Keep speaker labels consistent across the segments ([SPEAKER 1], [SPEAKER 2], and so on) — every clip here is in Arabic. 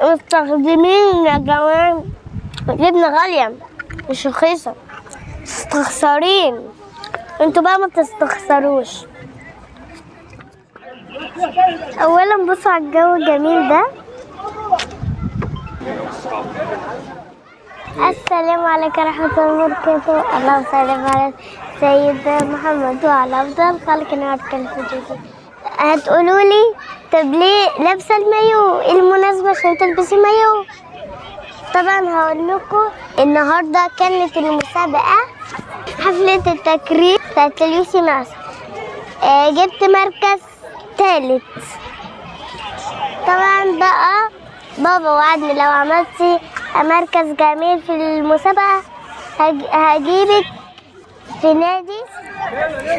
[SPEAKER 1] مستخدمين يا جماعة جبنة غالية مش رخيصة، مستخسرين. انتوا بقى ما تستخسروش. اولا بصوا على الجو الجميل ده. السلام عليكم ورحمة الله وبركاته. اللهم صل على سيدنا محمد وعلى أفضل خلق النبي. هتقولوا لي طب ليه لابسة المايو؟ ايه المناسبة عشان تلبسي مايو؟ طبعا هقول لكم النهارده كانت المسابقة حفلة التكريم بتاعت اليوسي مصر. جبت مركز ثالث. طبعا بقى بابا وعدني لو عملتي مركز جميل في المسابقة هجيبك في نادي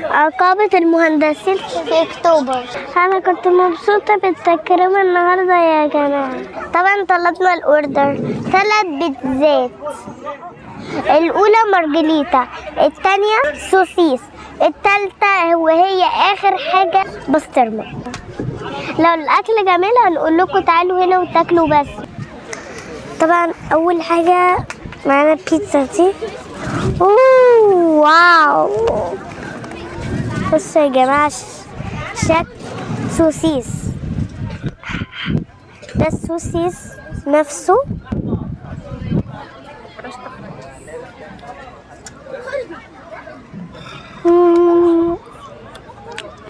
[SPEAKER 1] عقابة المهندسين في أكتوبر. أنا كنت مبسوطة بالتكريم النهاردة يا جماعة. طبعا طلبنا الأوردر 3 بيتزات، الأولى مارجريتا، الثانية سوسيس، الثالثة وهي آخر حاجة بسطرمة. لو الأكل جميل هنقول لكم تعالوا هنا وتاكلوا بس. طبعا أول حاجة معانا البيتزا دي. واو، بصوا يا جماعة شكل سوسيس. ده السوسيس نفسه.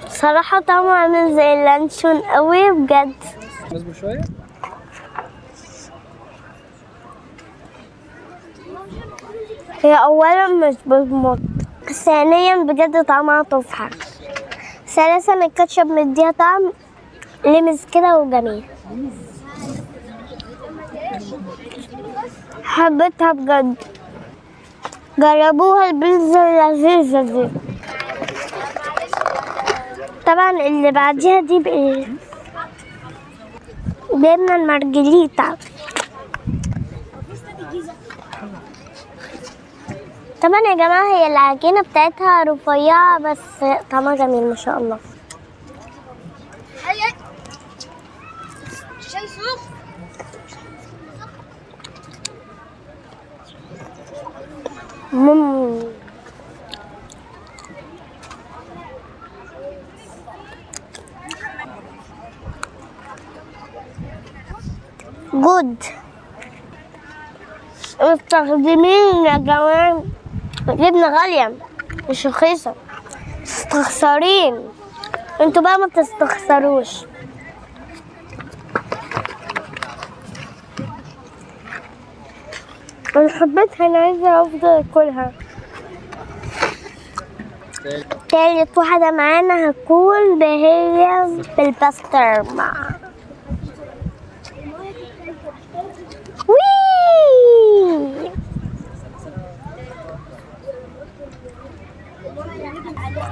[SPEAKER 1] صراحة طعمه عامل زي اللانشون قوي بجد.
[SPEAKER 2] نصبر شوية.
[SPEAKER 1] هي أولا مش بتمط، ثانيا بجد طعمها تحفة، ثالثا الكاتشب مديها طعم لمس كده وجميل. حبيتها بجد، جربوها البيتزا اللذيذة دي. طبعا اللي بعديها دي جبنا المارجريتا. طبعا يا جماعة هي العجينة بتاعتها رفيعة بس طعمها جميل ما شاء الله. جود. مستخدمين يا جماعة جبنة غالية مش رخيصة، مستخسرين. انتوا بقى ما تستخسروش. انا حبيتها، انا عايزة افضل اكلها. تالت واحدة معانا هتكون هي بالبسطرمة.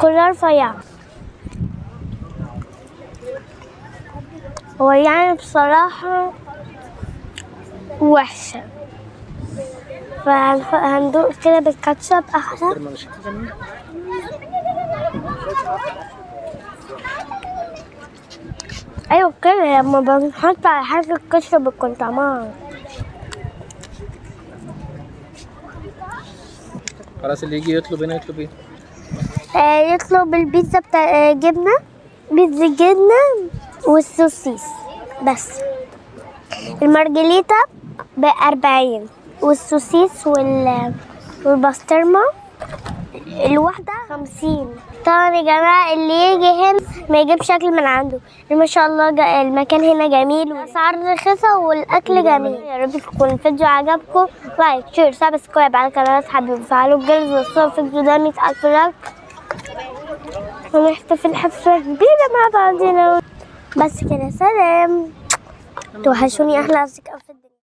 [SPEAKER 1] كلها رفيعة. هو يعني بصراحة وحشة، فهندوق كده بالكاتشب أحلى. أيوة كده لما بنحط على حاجة الكاتشب بيكون طعمها.
[SPEAKER 2] خلاص اللي يجي يطلب هنا يطلب ايه؟
[SPEAKER 1] يطلب البيتزا بتاع جبنة، بيتزا جبنة والسوسيس بس. المارجريتا ب40 والسوسيس والبسطرمة الواحدة 50. طبعا يا جماعة اللي يجي هنا ما يجيبش أكل من عنده. ما شاء الله المكان هنا جميل والأسعار رخيصة والأكل جميل. يا رب يكون الفيديو عجبكم. لايك شير سبسكرايب على قناة حبيبي وفعلوا الجرس وصلوا الفيديو ده 100,000 لايك ونحتفل حفلة كبيرة مع بعضنا. بس كده، سلام. توحشوني أحلى أصدقاء في الدنيا.